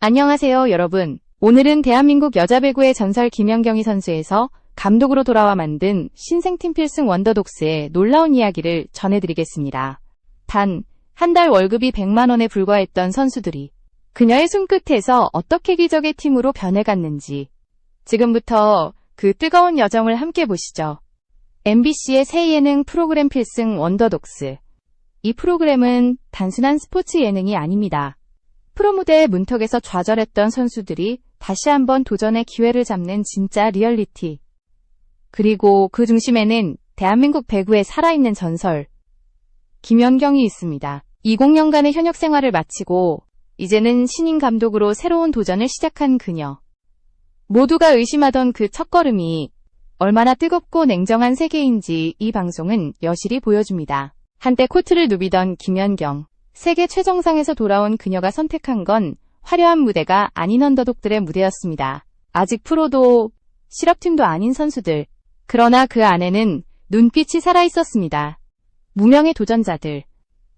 안녕하세요, 여러분. 오늘은 대한민국 여자 배구의 전설 김연경이 선수에서 감독으로 돌아와 만든 신생팀 필승 원더독스의 놀라운 이야기를 전해드리겠습니다. 단, 한 달 월급이 100만 원에 불과했던 선수들이 그녀의 손끝에서 어떻게 기적의 팀으로 변해갔는지 지금부터 그 뜨거운 여정을 함께 보시죠. MBC의 새 예능 프로그램 필승 원더독스. 이 프로그램은 단순한 스포츠 예능이 아닙니다. 프로무대의 문턱에서 좌절했던 선수들이 다시 한번 도전의 기회를 잡는 진짜 리얼리티. 그리고 그 중심에는 대한민국 배구의 살아있는 전설, 김연경이 있습니다. 20년간의 현역 생활을 마치고 이제는 신인 감독으로 새로운 도전을 시작한 그녀. 모두가 의심하던 그 첫걸음이 얼마나 뜨겁고 냉정한 세계인지 이 방송은 여실히 보여줍니다. 한때 코트를 누비던 김연경. 세계 최정상에서 돌아온 그녀가 선택한 건 화려한 무대가 아닌 언더독들의 무대였습니다. 아직 프로도 실업팀도 아닌 선수들. 그러나 그 안에는 눈빛이 살아있었습니다. 무명의 도전자들,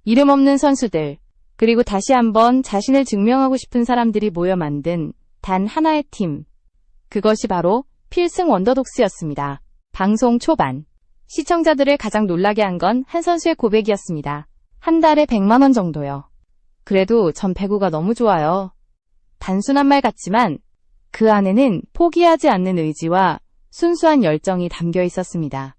이름 없는 선수들, 그리고 다시 한번 자신을 증명하고 싶은 사람들이 모여 만든 단 하나의 팀. 그것이 바로 필승 원더독스였습니다. 방송 초반, 시청자들을 가장 놀라게 한 건 한 선수의 고백이었습니다. 한 달에 100만 원 정도요. 그래도 전 배구가 너무 좋아요. 단순한 말 같지만 그 안에는 포기하지 않는 의지와 순수한 열정이 담겨 있었습니다.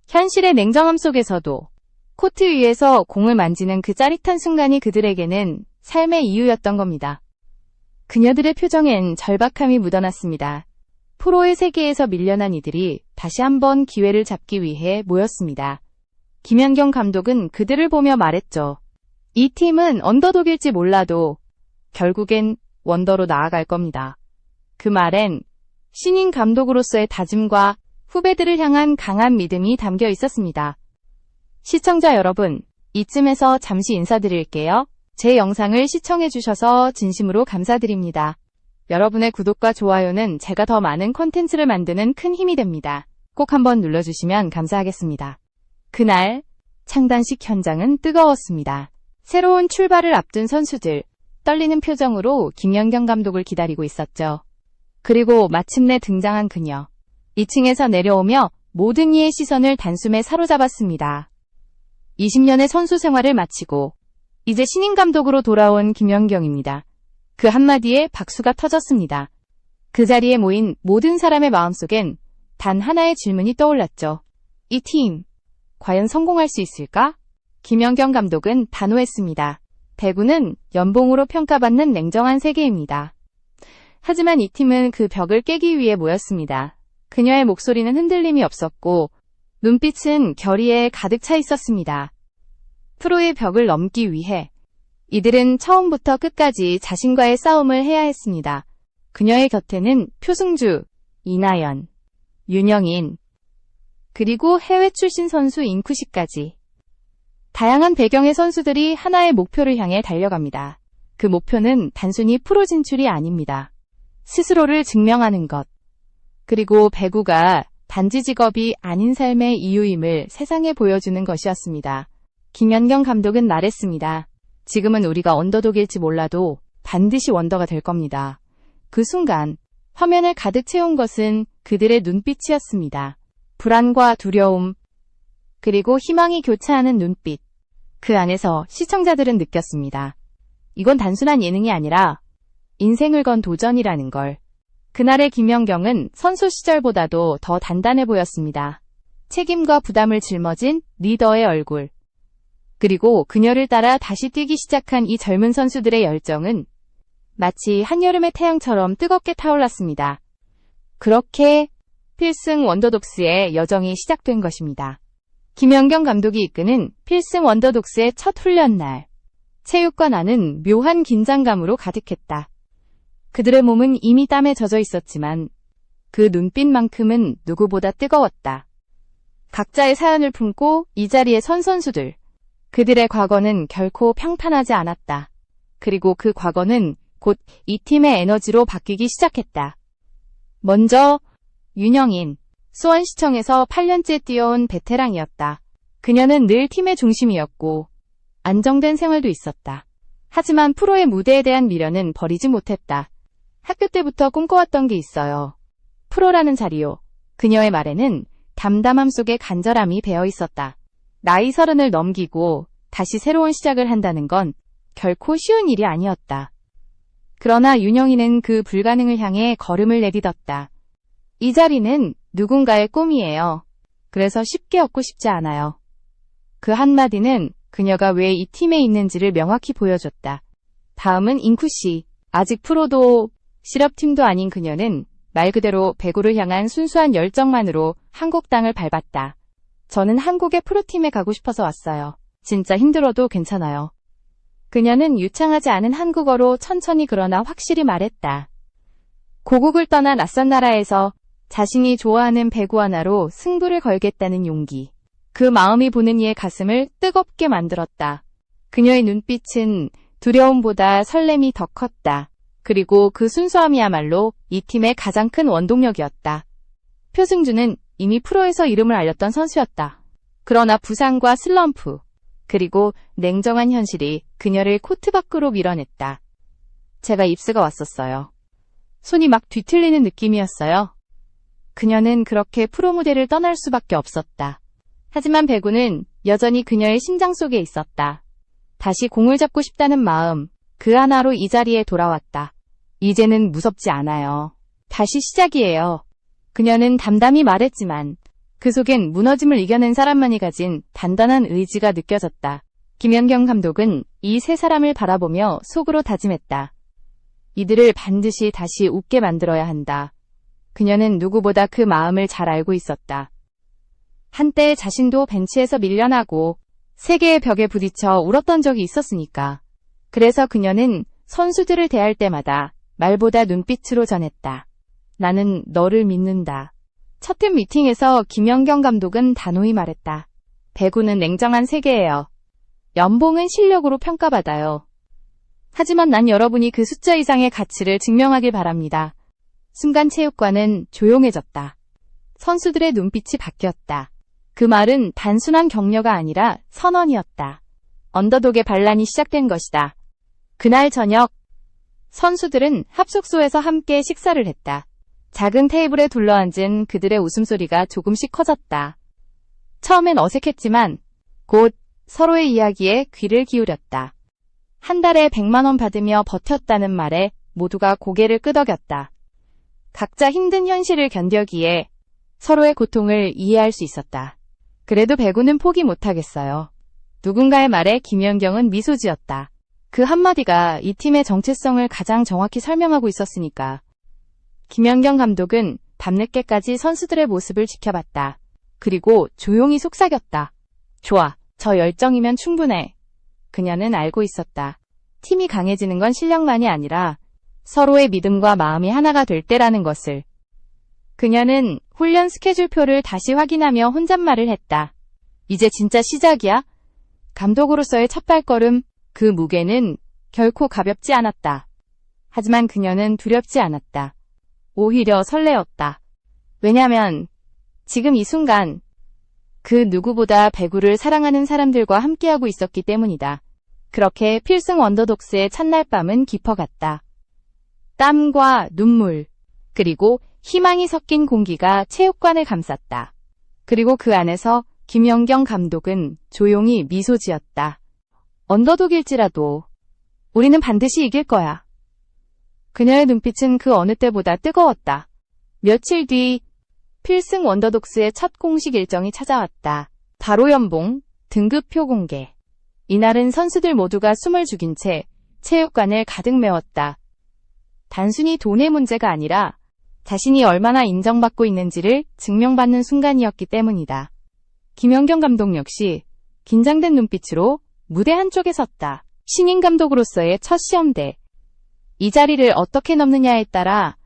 현실의 냉정함 속에서도 코트 위에서 공을 만지는 그 짜릿한 순간이 그들에게는 삶의 이유였던 겁니다. 그녀들의 표정엔 절박함이 묻어났습니다. 프로의 세계에서 밀려난 이들이 다시 한번 기회를 잡기 위해 모였습니다. 김연경 감독은 그들을 보며 말했죠. 이 팀은 언더독일지 몰라도 결국엔 원더로 나아갈 겁니다. 그 말엔 신인 감독으로서의 다짐과 후배들을 향한 강한 믿음이 담겨 있었습니다. 시청자 여러분, 이쯤에서 잠시 인사드릴게요. 제 영상을 시청해주셔서 진심으로 감사드립니다. 여러분의 구독과 좋아요는 제가 더 많은 콘텐츠를 만드는 큰 힘이 됩니다. 꼭 한번 눌러주시면 감사하겠습니다. 그날 창단식 현장은 뜨거웠습니다. 새로운 출발을 앞둔 선수들, 떨리는 표정으로 김연경 감독을 기다리고 있었죠. 그리고 마침내 등장한 그녀. 2층에서 내려오며 모든 이의 시선을 단숨에 사로잡았습니다. 20년의 선수 생활을 마치고 이제 신인 감독으로 돌아온 김연경입니다. 그 한마디에 박수가 터졌습니다. 그 자리에 모인 모든 사람의 마음속엔 단 하나의 질문이 떠올랐죠. 이 팀, 과연 성공할 수 있을까? 김연경 감독은 단호했습니다. 배구는 연봉으로 평가받는 냉정한 세계입니다. 하지만 이 팀은 그 벽을 깨기 위해 모였습니다. 그녀의 목소리는 흔들림이 없었고 눈빛은 결의에 가득 차 있었습니다. 프로의 벽을 넘기 위해 이들은 처음부터 끝까지 자신과의 싸움을 해야 했습니다. 그녀의 곁에는 표승주, 이나연, 윤영인, 그리고 해외 출신 선수 인쿠시까지. 다양한 배경의 선수들이 하나의 목표를 향해 달려갑니다. 그 목표는 단순히 프로 진출이 아닙니다. 스스로를 증명하는 것. 그리고 배구가 단지 직업이 아닌 삶의 이유임을 세상에 보여주는 것이었습니다. 김연경 감독은 말했습니다. 지금은 우리가 언더독일지 몰라도 반드시 원더가 될 겁니다. 그 순간 화면을 가득 채운 것은 그들의 눈빛이었습니다. 불안과 두려움, 그리고 희망이 교차하는 눈빛. 그 안에서 시청자들은 느꼈습니다. 이건 단순한 예능이 아니라 인생을 건 도전이라는 걸. 그날의 김연경은 선수 시절보다도 더 단단해 보였습니다. 책임과 부담을 짊어진 리더의 얼굴. 그리고 그녀를 따라 다시 뛰기 시작한 이 젊은 선수들의 열정은 마치 한여름의 태양처럼 뜨겁게 타올랐습니다. 그렇게 필승 원더독스의 여정이 시작된 것입니다. 김연경 감독이 이끄는 필승 원더독스의 첫 훈련날. 체육관안은 묘한 긴장감으로 가득했다. 그들의 몸은 이미 땀에 젖어 있었지만 그 눈빛만큼은 누구보다 뜨거웠다. 각자의 사연을 품고 이 자리에 선 선수들. 그들의 과거는 결코 평탄하지 않았다. 그리고 그 과거는 곧 이 팀의 에너지로 바뀌기 시작했다. 먼저 윤영인, 수원시청에서 8년째 뛰어온 베테랑이었다. 그녀는 늘 팀의 중심이었고 안정된 생활도 있었다. 하지만 프로의 무대에 대한 미련은 버리지 못했다. 학교 때부터 꿈꿔왔던 게 있어요. 프로라는 자리요. 그녀의 말에는 담담함 속에 간절함이 배어 있었다. 나이 30을 넘기고 다시 새로운 시작을 한다는 건 결코 쉬운 일이 아니었다. 그러나 윤영이는 그 불가능을 향해 걸음을 내딛었다. 이 자리는 누군가의 꿈이에요. 그래서 쉽게 얻고 싶지 않아요. 그 한마디는 그녀가 왜 이 팀에 있는지를 명확히 보여줬다. 다음은 잉쿠씨. 아직 프로도 실업팀도 아닌 그녀는 말 그대로 배구를 향한 순수한 열정만으로 한국 땅을 밟았다. 저는 한국의 프로팀에 가고 싶어서 왔어요. 진짜 힘들어도 괜찮아요. 그녀는 유창하지 않은 한국어로 천천히 그러나 확실히 말했다. 고국을 떠나 낯선 나라에서 자신이 좋아하는 배구 하나로 승부를 걸겠다는 용기. 그 마음이 보는 이의 가슴을 뜨겁게 만들었다. 그녀의 눈빛은 두려움보다 설렘이 더 컸다. 그리고 그 순수함이야말로 이 팀의 가장 큰 원동력이었다. 표승주는 이미 프로에서 이름을 알렸던 선수였다. 그러나 부상과 슬럼프, 그리고 냉정한 현실이 그녀를 코트 밖으로 밀어냈다. 제가 입스가 왔었어요. 손이 막 뒤틀리는 느낌이었어요. 그녀는 그렇게 프로 무대를 떠날 수밖에 없었다. 하지만 배구는 여전히 그녀의 심장 속에 있었다. 다시 공을 잡고 싶다는 마음, 그 하나로 이 자리에 돌아왔다. 이제는 무섭지 않아요. 다시 시작이에요. 그녀는 담담히 말했지만 그 속엔 무너짐을 이겨낸 사람만이 가진 단단한 의지가 느껴졌다. 김연경 감독은 이 세 사람을 바라보며 속으로 다짐했다. 이들을 반드시 다시 웃게 만들어야 한다. 그녀는 누구보다 그 마음을 잘 알고 있었다. 한때 자신도 벤치에서 밀려나고 세계의 벽에 부딪혀 울었던 적이 있었으니까. 그래서 그녀는 선수들을 대할 때마다 말보다 눈빛으로 전했다. 나는 너를 믿는다. 첫 팀 미팅에서 김연경 감독은 단호히 말했다. 배구는 냉정한 세계예요. 연봉은 실력으로 평가받아요. 하지만 난 여러분이 그 숫자 이상의 가치를 증명하길 바랍니다. 순간 체육관은 조용해졌다. 선수들의 눈빛이 바뀌었다. 그 말은 단순한 격려가 아니라 선언이었다. 언더독의 반란이 시작된 것이다. 그날 저녁, 선수들은 합숙소에서 함께 식사를 했다. 작은 테이블에 둘러앉은 그들의 웃음소리가 조금씩 커졌다. 처음엔 어색했지만 곧 서로의 이야기에 귀를 기울였다. 한 달에 100만 원 받으며 버텼다는 말에 모두가 고개를 끄덕였다. 각자 힘든 현실을 견뎌기에 서로의 고통을 이해할 수 있었다. 그래도 배구는 포기 못하겠어요. 누군가의 말에 김연경은 미소 지었다. 그 한마디가 이 팀의 정체성을 가장 정확히 설명하고 있었으니까. 김연경 감독은 밤늦게까지 선수들의 모습을 지켜봤다. 그리고 조용히 속삭였다. 좋아, 저 열정이면 충분해. 그녀는 알고 있었다. 팀이 강해지는 건 실력만이 아니라 서로의 믿음과 마음이 하나가 될 때라는 것을. 그녀는 훈련 스케줄표를 다시 확인하며 혼잣말을 했다. 이제 진짜 시작이야? 감독으로서의 첫 발걸음, 그 무게는 결코 가볍지 않았다. 하지만 그녀는 두렵지 않았다. 오히려 설레었다. 왜냐면 지금 이 순간 그 누구보다 배구를 사랑하는 사람들과 함께하고 있었기 때문이다. 그렇게 필승 원더독스의 첫날 밤은 깊어갔다. 땀과 눈물, 그리고 희망이 섞인 공기가 체육관을 감쌌다. 그리고 그 안에서 김연경 감독은 조용히 미소 지었다. 언더독일지라도 우리는 반드시 이길 거야. 그녀의 눈빛은 그 어느 때보다 뜨거웠다. 며칠 뒤 필승 원더독스의 첫 공식 일정이 찾아왔다. 바로 연봉, 등급표 공개. 이날은 선수들 모두가 숨을 죽인 채 체육관을 가득 메웠다. 단순히 돈의 문제가 아니라 자신이 얼마나 인정받고 있는지를 증명받는 순간이었기 때문이다. 김연경 감독 역시 긴장된 눈빛으로 무대 한쪽에 섰다. 신인 감독으로서의 첫 시험대. 이 자리를 어떻게 넘느냐에 따라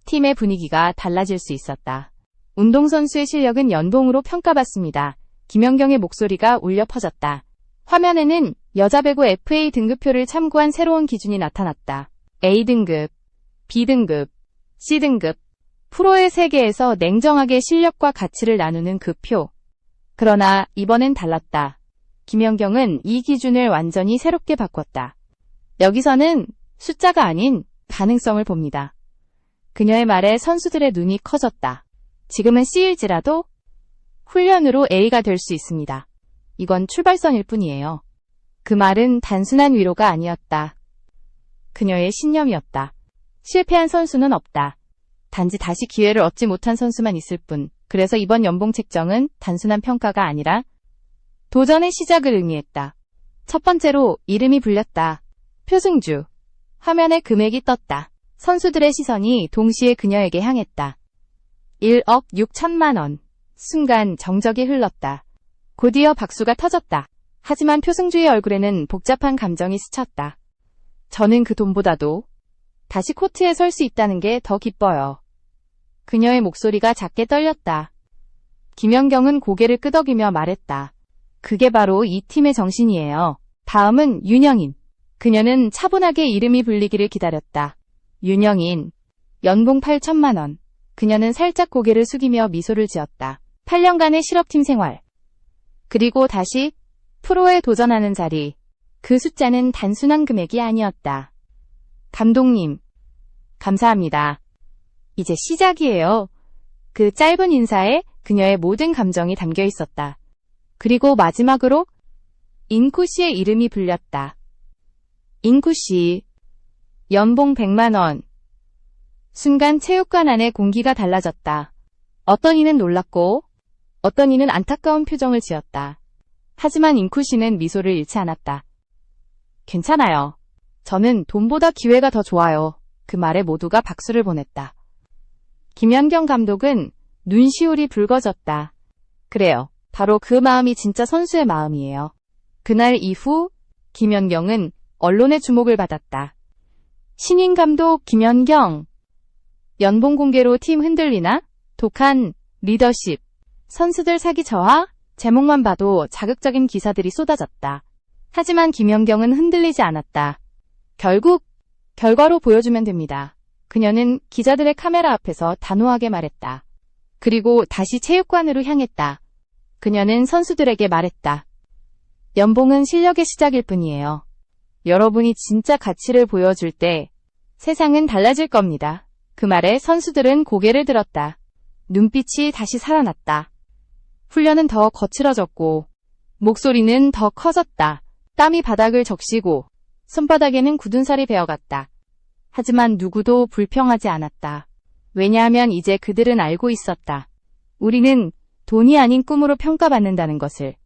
팀의 분위기가 달라질 수 있었다. 운동선수의 실력은 연봉으로 평가받습니다. 김연경의 목소리가 울려 퍼졌다. 화면에는 여자 배구 FA 등급표를 참고한 새로운 기준이 나타났다. A등급, B등급, C등급. 프로의 세계에서 냉정하게 실력과 가치를 나누는 그 표. 그러나 이번엔 달랐다. 김연경은 이 기준을 완전히 새롭게 바꿨다. 여기서는 숫자가 아닌 가능성을 봅니다. 그녀의 말에 선수들의 눈이 커졌다. 지금은 C일지라도 훈련으로 A가 될 수 있습니다. 이건 출발선일 뿐이에요. 그 말은 단순한 위로가 아니었다. 그녀의 신념이었다. 실패한 선수는 없다. 단지 다시 기회를 얻지 못한 선수만 있을 뿐. 그래서 이번 연봉 책정은 단순한 평가가 아니라 도전의 시작을 의미했다. 첫 번째로 이름이 불렸다. 표승주. 화면에 금액이 떴다. 선수들의 시선이 동시에 그녀에게 향했다. 1억 6천만 원. 순간 정적이 흘렀다. 곧이어 박수가 터졌다. 하지만 표승주의 얼굴에는 복잡한 감정이 스쳤다. 저는 그 돈보다도 다시 코트에 설 수 있다는 게 더 기뻐요. 그녀의 목소리가 작게 떨렸다. 김연경은 고개를 끄덕이며 말했다. 그게 바로 이 팀의 정신이에요. 다음은 윤영인. 그녀는 차분하게 이름이 불리기를 기다렸다. 윤영인. 연봉 8천만 원. 그녀는 살짝 고개를 숙이며 미소를 지었다. 8년간의 실업팀 생활. 그리고 다시 프로에 도전하는 자리. 그 숫자는 단순한 금액이 아니었다. 감독님. 감사합니다. 이제 시작이에요. 그 짧은 인사에 그녀의 모든 감정이 담겨 있었다. 그리고 마지막으로 인쿠 씨의 이름이 불렸다. 인쿠 씨. 연봉 100만 원. 순간 체육관 안의 공기가 달라졌다. 어떤 이는 놀랐고 어떤 이는 안타까운 표정을 지었다. 하지만 인쿠 씨는 미소를 잃지 않았다. 괜찮아요. 저는 돈보다 기회가 더 좋아요. 그 말에 모두가 박수를 보냈다. 김연경 감독은 눈시울이 붉어졌다. 그래요. 바로 그 마음이 진짜 선수의 마음이에요. 그날 이후 김연경은 언론의 주목을 받았다. 신인 감독 김연경. 연봉 공개로 팀 흔들리나? 독한 리더십. 선수들 사기 저하? 제목만 봐도 자극적인 기사들이 쏟아졌다. 하지만 김연경은 흔들리지 않았다. 결국 결과로 보여주면 됩니다. 그녀는 기자들의 카메라 앞에서 단호하게 말했다. 그리고 다시 체육관으로 향했다. 그녀는 선수들에게 말했다. 연봉은 실력의 시작일 뿐이에요. 여러분이 진짜 가치를 보여줄 때 세상은 달라질 겁니다. 그 말에 선수들은 고개를 들었다. 눈빛이 다시 살아났다. 훈련은 더 거칠어졌고 목소리는 더 커졌다. 땀이 바닥을 적시고 손바닥에는 굳은 살이 배어갔다. 하지만 누구도 불평하지 않았다. 왜냐하면 이제 그들은 알고 있었다. 우리는 돈이 아닌 꿈으로 평가받는다는 것을.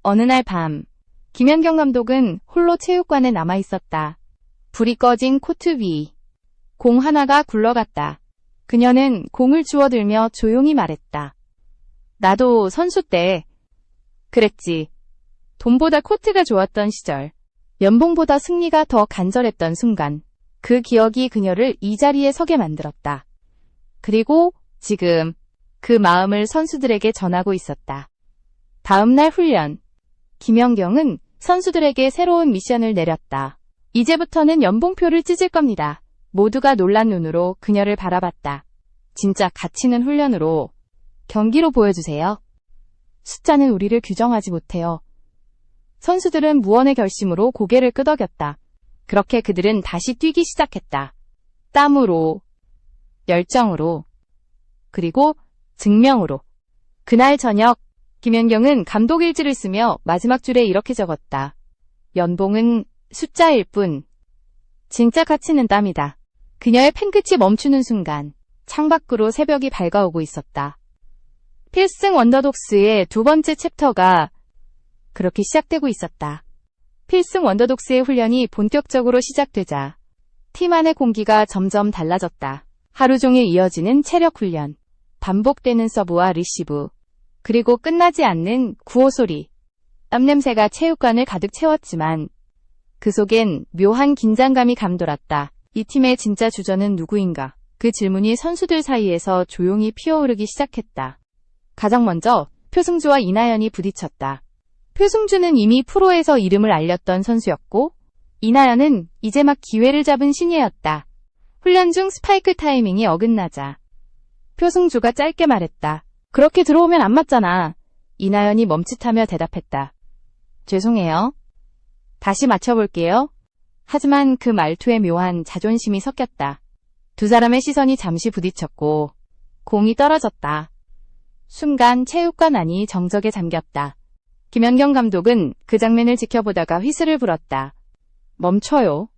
어느 날 밤, 김연경 감독은 홀로 체육관에 남아 있었다. 불이 꺼진 코트 위. 공 하나가 굴러갔다. 그녀는 공을 주워들며 조용히 말했다. 나도 선수 때 그랬지. 돈보다 코트가 좋았던 시절. 연봉보다 승리가 더 간절했던 순간. 그 기억이 그녀를 이 자리에 서게 만들었다. 그리고 지금 그 마음을 선수들에게 전하고 있었다. 다음 날 훈련. 김연경은 선수들에게 새로운 미션을 내렸다. 이제부터는 연봉표를 찢을 겁니다. 모두가 놀란 눈으로 그녀를 바라봤다. 진짜 가치는 훈련으로, 경기로 보여주세요. 숫자는 우리를 규정하지 못해요. 선수들은 무언의 결심으로 고개를 끄덕였다. 그렇게 그들은 다시 뛰기 시작했다. 땀으로, 열정으로, 그리고 증명으로. 그날 저녁, 김연경은 감독 일지를 쓰며 마지막 줄에 이렇게 적었다. 연봉은 숫자일 뿐. 진짜 가치는 땀이다. 그녀의 펜끝이 멈추는 순간 창밖으로 새벽이 밝아오고 있었다. 필승 원더독스의 두 번째 챕터가 그렇게 시작되고 있었다. 필승 원더독스의 훈련이 본격적으로 시작되자 팀 안의 공기가 점점 달라졌다. 하루 종일 이어지는 체력 훈련, 반복되는 서브와 리시브, 그리고 끝나지 않는 구호 소리. 땀 냄새가 체육관을 가득 채웠지만 그 속엔 묘한 긴장감이 감돌았다. 이 팀의 진짜 주전은 누구인가? 그 질문이 선수들 사이에서 조용히 피어오르기 시작했다. 가장 먼저 표승주와 이나연이 부딪혔다. 표승주는 이미 프로에서 이름을 알렸던 선수였고 이나연은 이제 막 기회를 잡은 신예였다. 훈련 중 스파이크 타이밍이 어긋나자 표승주가 짧게 말했다. 그렇게 들어오면 안 맞잖아. 이나연이 멈칫하며 대답했다. 죄송해요. 다시 맞춰볼게요. 하지만 그 말투에 묘한 자존심이 섞였다. 두 사람의 시선이 잠시 부딪혔고 공이 떨어졌다. 순간 체육관 안이 정적에 잠겼다. 김연경 감독은 그 장면을 지켜보다가 휘슬을 불었다. 멈춰요.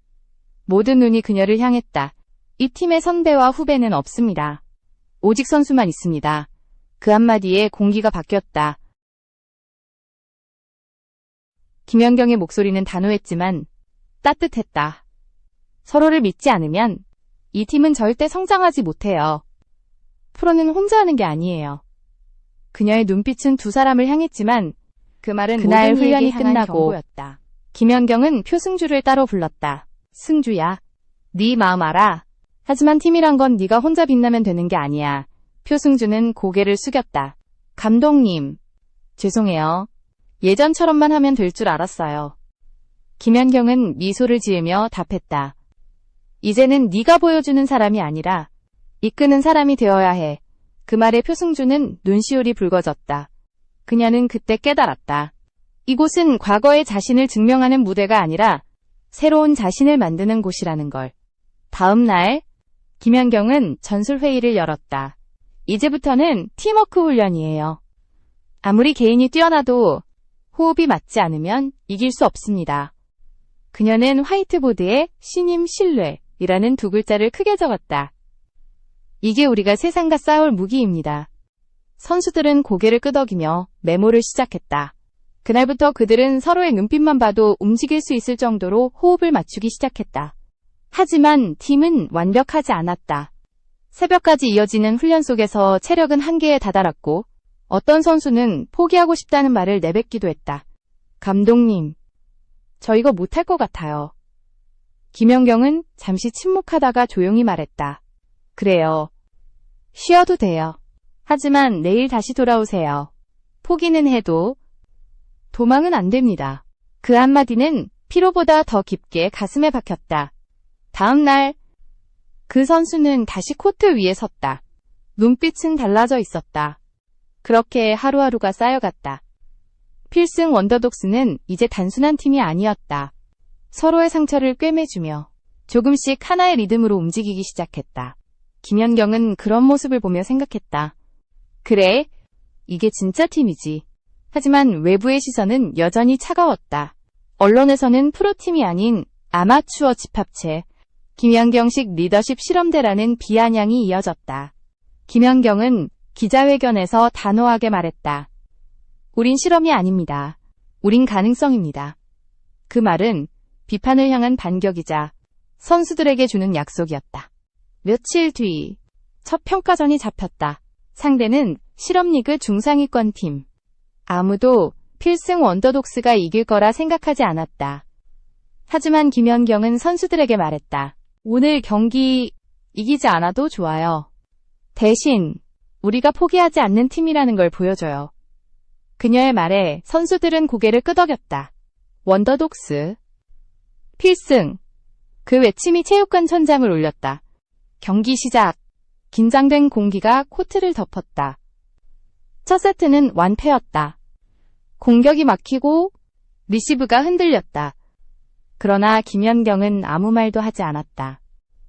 모든 눈이 그녀를 향했다. 이 팀의 선배와 후배는 없습니다. 오직 선수만 있습니다. 그 한마디에 공기가 바뀌었다. 김연경의 목소리는 단호했지만 따뜻했다. 서로를 믿지 않으면 이 팀은 절대 성장하지 못해요. 프로는 혼자 하는 게 아니에요. 그녀의 눈빛은 두 사람을 향했지만 그 말은 그날 훈련이 끝나고 경고였다. 김연경은 표승주를 따로 불렀다. 승주야, 네 마음 알아. 하지만 팀이란 건 네가 혼자 빛나면 되는 게 아니야. 표승주는 고개를 숙였다. 감독님, 죄송해요. 예전처럼만 하면 될 줄 알았어요. 김연경은 미소를 지으며 답했다. 이제는 네가 보여주는 사람이 아니라 이끄는 사람이 되어야 해. 그 말에 표승주는 눈시울이 붉어졌다. 그녀는 그때 깨달았다. 이곳은 과거의 자신을 증명하는 무대가 아니라 새로운 자신을 만드는 곳이라는 걸. 다음 날, 김연경은 전술회의를 열었다. 이제부터는 팀워크 훈련이에요. 아무리 개인이 뛰어나도 호흡이 맞지 않으면 이길 수 없습니다. 그녀는 화이트보드에 신임 신뢰이라는 두 글자를 크게 적었다. 이게 우리가 세상과 싸울 무기입니다. 선수들은 고개를 끄덕이며 메모를 시작했다. 그날부터 그들은 서로의 눈빛만 봐도 움직일 수 있을 정도로 호흡을 맞추기 시작했다. 하지만 팀은 완벽하지 않았다. 새벽까지 이어지는 훈련 속에서 체력은 한계에 다다랐고 어떤 선수는 포기하고 싶다는 말을 내뱉기도 했다. 감독님, 저 이거 못할 것 같아요. 김연경은 잠시 침묵하다가 조용히 말했다. 그래요. 쉬어도 돼요. 하지만 내일 다시 돌아오세요. 포기는 해도 도망은 안 됩니다. 그 한마디는 피로보다 더 깊게 가슴에 박혔다. 다음 날, 그 선수는 다시 코트 위에 섰다. 눈빛은 달라져 있었다. 그렇게 하루하루가 쌓여갔다. 필승 원더독스는 이제 단순한 팀이 아니었다. 서로의 상처를 꿰매주며 조금씩 하나의 리듬으로 움직이기 시작했다. 김연경은 그런 모습을 보며 생각했다. 그래, 이게 진짜 팀이지. 하지만 외부의 시선은 여전히 차가웠다. 언론에서는 프로팀이 아닌 아마추어 집합체, 김연경식 리더십 실험대라는 비아냥이 이어졌다. 김연경은 기자회견에서 단호하게 말했다. 우린 실험이 아닙니다. 우린 가능성입니다. 그 말은 비판을 향한 반격이자 선수들에게 주는 약속이었다. 며칠 뒤, 첫 평가전이 잡혔다. 상대는 실업리그 중상위권 팀. 아무도 필승 원더독스가 이길 거라 생각하지 않았다. 하지만 김연경은 선수들에게 말했다. 오늘 경기 이기지 않아도 좋아요. 대신 우리가 포기하지 않는 팀이라는 걸 보여줘요. 그녀의 말에 선수들은 고개를 끄덕였다. 원더독스. 필승. 그 외침이 체육관 천장을 울렸다. 경기 시작. 긴장된 공기가 코트를 덮었다. 첫 세트는 완패였다. 공격이 막히고 리시브가 흔들렸다. 그러나 김연경은 아무 말도 하지 않았다.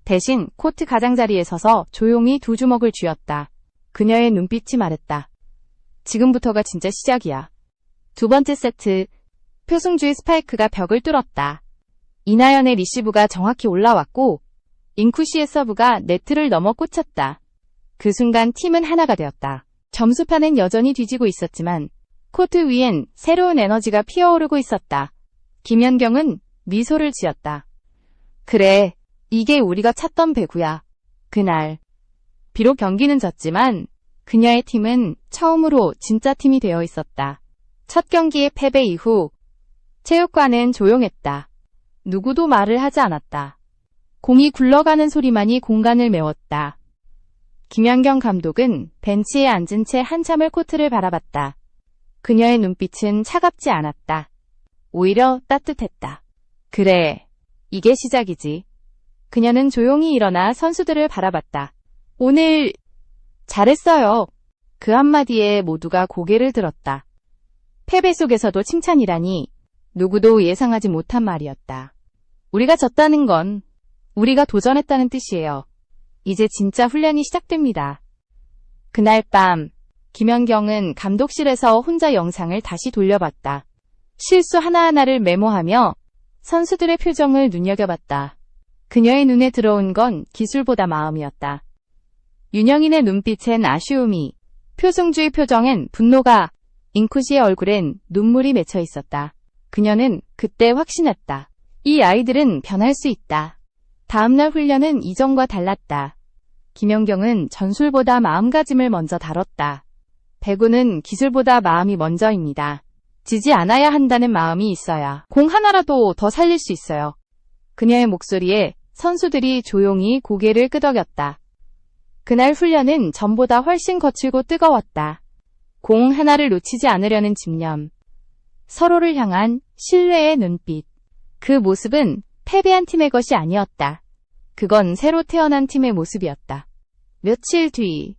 대신 코트 가장자리에 서서 조용히 두 주먹을 쥐었다. 그녀의 눈빛이 말했다. 지금부터가 진짜 시작이야. 두 번째 세트, 표승주의 스파이크가 벽을 뚫었다. 이나연의 리시브가 정확히 올라왔고 잉쿠시의 서브가 네트를 넘어 꽂혔다. 그 순간 팀은 하나가 되었다. 점수판은 여전히 뒤지고 있었지만 코트 위엔 새로운 에너지가 피어오르고 있었다. 김연경은 미소를 지었다. 그래, 이게 우리가 찾던 배구야. 그날, 비록 경기는 졌지만 그녀의 팀은 처음으로 진짜 팀이 되어 있었다. 첫 경기의 패배 이후 체육관은 조용했다. 누구도 말을 하지 않았다. 공이 굴러가는 소리만이 공간을 메웠다. 김연경 감독은 벤치에 앉은 채 한참을 코트를 바라봤다. 그녀의 눈빛은 차갑지 않았다. 오히려 따뜻했다. 그래, 이게 시작이지. 그녀는 조용히 일어나 선수들을 바라봤다. 오늘 잘했어요. 그 한마디에 모두가 고개를 들었다. 패배 속에서도 칭찬이라니 누구도 예상하지 못한 말이었다. 우리가 졌다는 건 우리가 도전했다는 뜻이에요. 이제 진짜 훈련이 시작됩니다. 그날 밤, 김연경은 감독실에서 혼자 영상을 다시 돌려봤다. 실수 하나하나를 메모하며 선수들의 표정을 눈여겨봤다. 그녀의 눈에 들어온 건 기술보다 마음이었다. 윤영인의 눈빛엔 아쉬움이, 표승주의 표정엔 분노가, 잉쿠시의 얼굴엔 눈물이 맺혀 있었다. 그녀는 그때 확신했다. 이 아이들은 변할 수 있다. 다음날 훈련은 이전과 달랐다. 김연경은 전술보다 마음가짐을 먼저 다뤘다. 배구는 기술보다 마음이 먼저입니다. 지지 않아야 한다는 마음이 있어야 공 하나라도 더 살릴 수 있어요. 그녀의 목소리에 선수들이 조용히 고개를 끄덕였다. 그날 훈련은 전보다 훨씬 거칠고 뜨거웠다. 공 하나를 놓치지 않으려는 집념. 서로를 향한 신뢰의 눈빛. 그 모습은 패배한 팀의 것이 아니었다. 그건 새로 태어난 팀의 모습이었다. 며칠 뒤,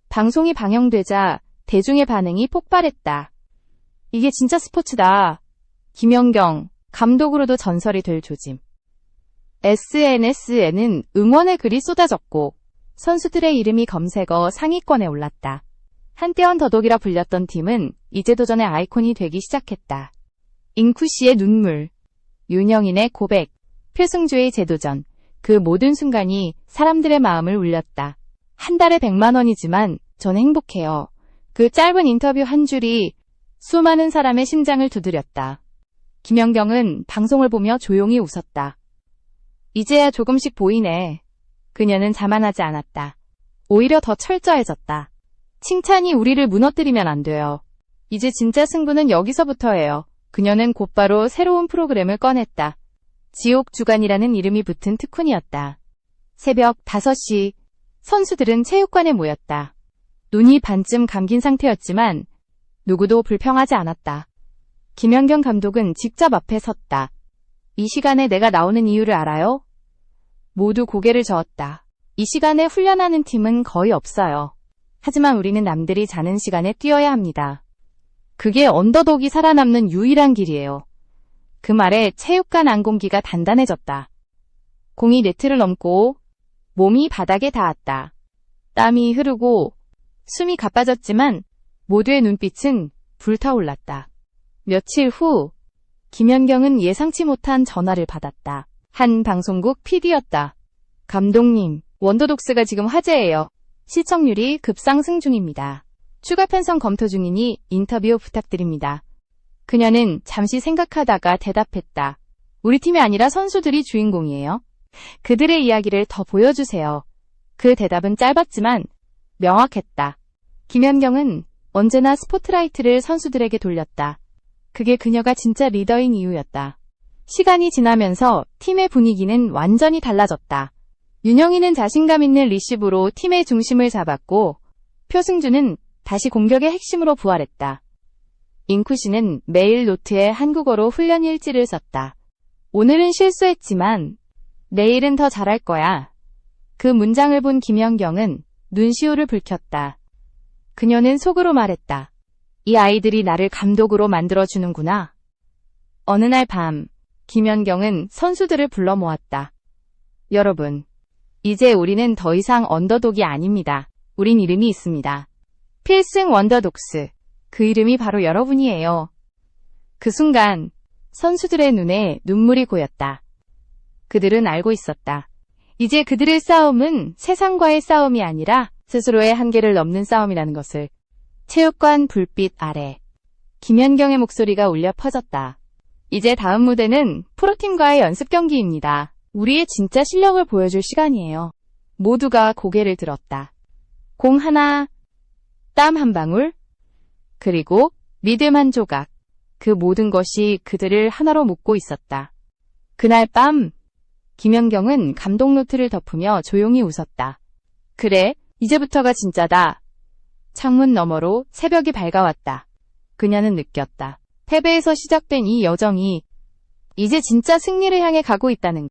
방송이 방영되자 대중의 반응이 폭발했다. 이게 진짜 스포츠다. 김연경, 감독으로도 전설이 될 조짐. SNS에는 응원의 글이 쏟아졌고 선수들의 이름이 검색어 상위권에 올랐다. 한때 언더독이라 불렸던 팀은 이제 도전의 아이콘이 되기 시작했다. 잉쿠시의 눈물, 윤영인의 고백, 표승주의 재도전, 그 모든 순간이 사람들의 마음을 울렸다. 한 달에 100만 원이지만 전 행복해요. 그 짧은 인터뷰 한 줄이 수많은 사람의 심장을 두드렸다. 김연경은 방송을 보며 조용히 웃었다. 이제야 조금씩 보이네. 그녀는 자만하지 않았다. 오히려 더 철저해졌다. 칭찬이 우리를 무너뜨리면 안 돼요. 이제 진짜 승부는 여기서부터예요. 그녀는 곧바로 새로운 프로그램을 꺼냈다. 지옥주간이라는 이름이 붙은 특훈이었다. 새벽 5시, 선수들은 체육관에 모였다. 눈이 반쯤 감긴 상태였지만 누구도 불평하지 않았다. 김연경 감독은 직접 앞에 섰다. 이 시간에 내가 나오는 이유를 알아요? 모두 고개를 저었다. 이 시간에 훈련하는 팀은 거의 없어요. 하지만 우리는 남들이 자는 시간에 뛰어야 합니다. 그게 언더독이 살아남는 유일한 길이에요. 그 말에 체육관 안공기가 단단해졌다. 공이 네트를 넘고 몸이 바닥에 닿았다. 땀이 흐르고 숨이 가빠졌지만 모두의 눈빛은 불타올랐다. 며칠 후 김연경은 예상치 못한 전화를 받았다. 한 방송국 PD였다. 감독님, 원더독스가 지금 화제예요. 시청률이 급상승 중입니다. 추가 편성 검토 중이니 인터뷰 부탁드립니다. 그녀는 잠시 생각하다가 대답했다. 우리 팀이 아니라 선수들이 주인공이에요. 그들의 이야기를 더 보여주세요. 그 대답은 짧았지만 명확했다. 김연경은 언제나 스포트라이트를 선수들에게 돌렸다. 그게 그녀가 진짜 리더인 이유였다. 시간이 지나면서 팀의 분위기는 완전히 달라졌다. 윤영이는 자신감 있는 리시브로 팀의 중심을 잡았고 표승주는 다시 공격의 핵심으로 부활했다. 잉쿠시는 매일 노트에 한국어로 훈련 일지를 썼다. 오늘은 실수했지만 내일은 더 잘할 거야. 그 문장을 본 김연경은 눈시울을 붉혔다. 그녀는 속으로 말했다. 이 아이들이 나를 감독으로 만들어주는구나. 어느 날 밤, 김연경은 선수들을 불러 모았다. 여러분, 이제 우리는 더 이상 언더독이 아닙니다. 우린 이름이 있습니다. 필승 원더독스. 그 이름이 바로 여러분이에요. 그 순간 선수들의 눈에 눈물이 고였다. 그들은 알고 있었다. 이제 그들의 싸움은 세상과의 싸움이 아니라 스스로의 한계를 넘는 싸움이라는 것을. 체육관 불빛 아래 김연경의 목소리가 울려 퍼졌다. 이제 다음 무대는 프로팀과의 연습 경기입니다. 우리의 진짜 실력을 보여줄 시간이에요. 모두가 고개를 들었다. 공 하나, 땀 한 방울, 그리고 믿음 한 조각. 그 모든 것이 그들을 하나로 묶고 있었다. 그날 밤, 김연경은 감독 노트를 덮으며 조용히 웃었다. 그래, 이제부터가 진짜다. 창문 너머로 새벽이 밝아왔다. 그녀는 느꼈다. 패배에서 시작된 이 여정이 이제 진짜 승리를 향해 가고 있다는